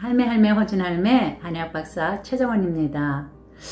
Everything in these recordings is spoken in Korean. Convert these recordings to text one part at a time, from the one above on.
할매 허준 할매 한의학 박사 최정원입니다.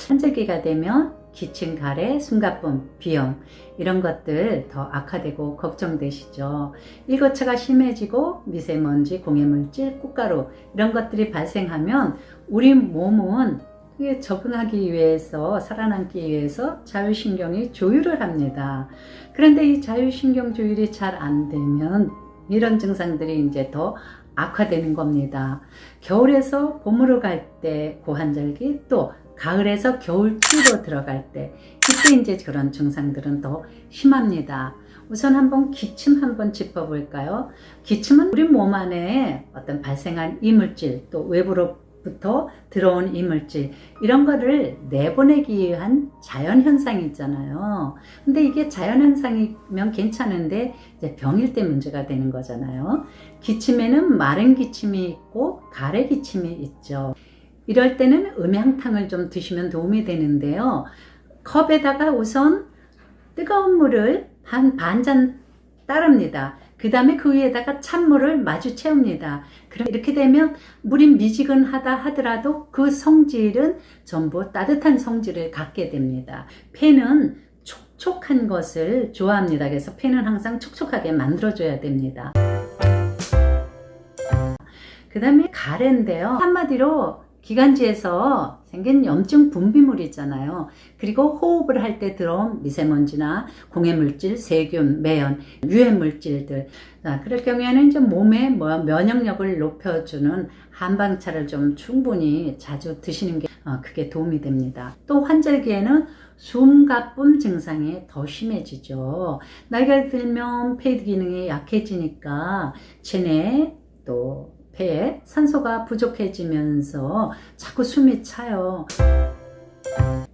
환절기가 되면 기침, 가래, 숨가쁨, 비염 이런 것들 더 악화되고 걱정되시죠. 일교차가 심해지고 미세먼지, 공해물질, 꽃가루 이런 것들이 발생하면 우리 몸은 그게 적응하기 위해서 살아남기 위해서 자율신경이 조율을 합니다. 그런데 이 자율신경 조율이 잘 안 되면 이런 증상들이 이제 더 악화되는 겁니다. 겨울에서 봄으로 갈 때 고환절기, 또 가을에서 겨울추위로 들어갈 때 이때 이제 그런 증상들은 더 심합니다. 우선 한번 기침 한번 짚어볼까요? 기침은 우리 몸 안에 어떤 발생한 이물질, 또 외부로부터 들어온 이물질 이런 거를 내보내기 위한 자연현상이 있잖아요. 근데 이게 자연현상이면 괜찮은데 이제 병일 때 문제가 되는 거잖아요. 기침에는 마른 기침이 있고 가래 기침이 있죠. 이럴 때는 음양탕을 좀 드시면 도움이 되는데요. 컵에다가 우선 뜨거운 물을 반 잔 따릅니다. 그 다음에 그 위에다가 찬물을 마주 채웁니다. 그럼 이렇게 되면 물이 미지근하다 하더라도 그 성질은 전부 따뜻한 성질을 갖게 됩니다. 폐는 촉촉한 것을 좋아합니다. 그래서 폐는 항상 촉촉하게 만들어줘야 됩니다. 그 다음에 가래인데요. 한마디로 기관지에서 생긴 염증 분비물 있잖아요. 그리고 호흡을 할 때 들어온 미세먼지나 공해물질, 세균, 매연, 유해물질들. 그럴 경우에는 이제 몸의 면역력을 높여주는 한방차를 좀 충분히 자주 드시는 게 크게 도움이 됩니다. 또 환절기에는 숨가쁨 증상이 더 심해지죠. 나이가 들면 폐 기능이 약해지니까 체내 또 폐에 산소가 부족해지면서 자꾸 숨이 차요.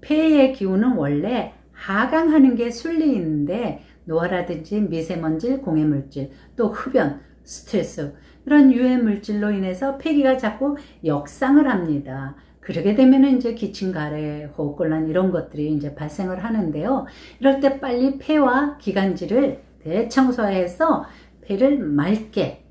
폐의 기운은 원래 하강하는 게 순리인데 노화라든지 미세먼지, 공해물질, 또 흡연, 스트레스 이런 유해물질로 인해서 폐기가 자꾸 역상을 합니다. 그러게 되면 이제 기침, 가래, 호흡곤란 이런 것들이 이제 발생을 하는데요. 이럴 때 빨리 폐와 기관지를 대청소해서 폐를 맑게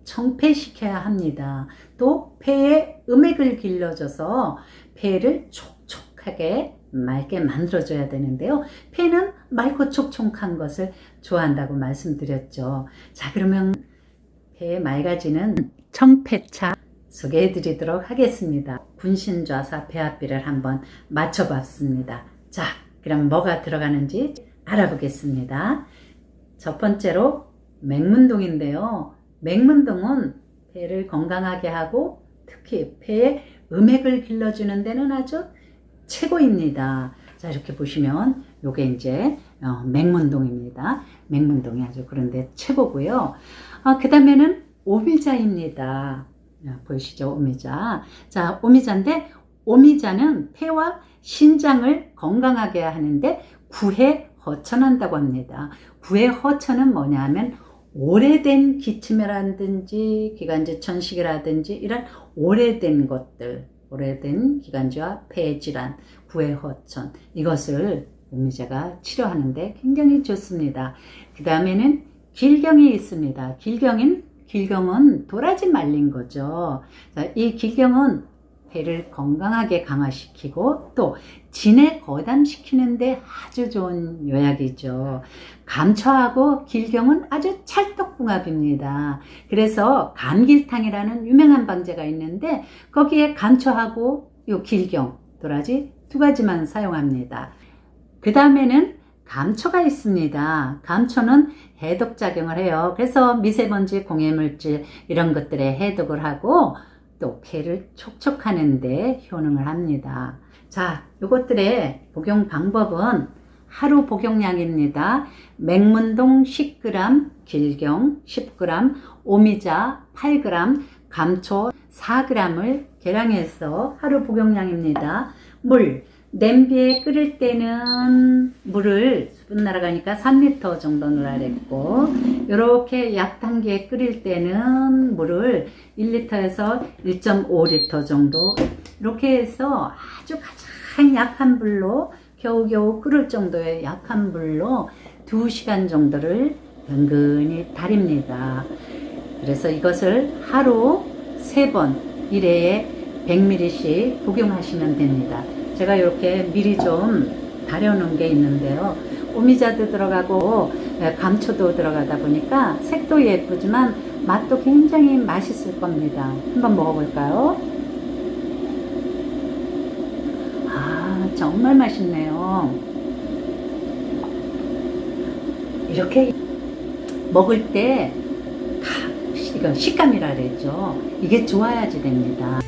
청폐시켜야 합니다. 또 폐에 음액을 길러줘서 폐를 촉촉하게 맑게 만들어줘야 되는데요. 폐는 맑고 촉촉한 것을 좋아한다고 말씀드렸죠. 자, 그러면 폐에 맑아지는 청폐차 소개해 드리도록 하겠습니다. 군신좌사 배합비를 한번 맞춰봤습니다. 자, 그럼 뭐가 들어가는지 알아보겠습니다. 첫 번째로 맹문동인데요. 맹문동은 폐를 건강하게 하고 특히 폐에 음액을 길러주는 데는 아주 최고입니다. 자, 이렇게 보시면 요게 이제 맹문동입니다. 맹문동이 아주 그런데 최고고요. 그 다음에는 오미자입니다. 보이시죠? 오미자. 자, 오미자인데 오미자는 폐와 신장을 건강하게 하는데 구해허천한다고 합니다. 구해허천은 뭐냐 하면 오래된 기침이라든지 기관지 천식이라든지 이런 오래된 것들, 오래된 기관지와 폐 질환, 구해허천 이것을 오미자가 치료하는데 굉장히 좋습니다. 그 다음에는 길경이 있습니다. 길경은 도라지 말린 거죠. 자, 이 길경은 폐를 건강하게 강화시키고 또 진해 거담시키는데 아주 좋은 요약이죠. 감초하고 길경은 아주 찰떡궁합입니다. 그래서 감길탕이라는 유명한 방제가 있는데 거기에 감초하고 요 길경, 도라지 두 가지만 사용합니다. 그 다음에는 감초가 있습니다. 감초는 해독작용을 해요. 그래서 미세먼지, 공해물질 이런 것들에 해독을 하고 또 폐를 촉촉하는데 효능을 합니다. 자, 요것들의 복용 방법은 하루 복용량입니다. 맹문동 10g, 길경 10g, 오미자 8g, 감초 4g을 계량해서 하루 복용량입니다. 물, 냄비에 끓일 때는 물을 수분 날아가니까 3리터 정도 넣으라 그랬고, 이렇게 약단계에 끓일 때는 물을 1리터에서 1.5리터 정도 이렇게 해서 아주 가장 약한 불로 겨우겨우 끓을 정도의 약한 불로 2시간 정도를 은근히 달입니다. 그래서 이것을 하루 3번 1회에 100ml씩 복용하시면 됩니다. 제가 이렇게 미리 좀 다려놓은 게 있는데요. 오미자도 들어가고 감초도 들어가다 보니까 색도 예쁘지만 맛도 굉장히 맛있을 겁니다. 한번 먹어볼까요? 아, 정말 맛있네요. 이렇게 먹을 때 이거 식감이라 그랬죠. 이게 좋아야지 됩니다.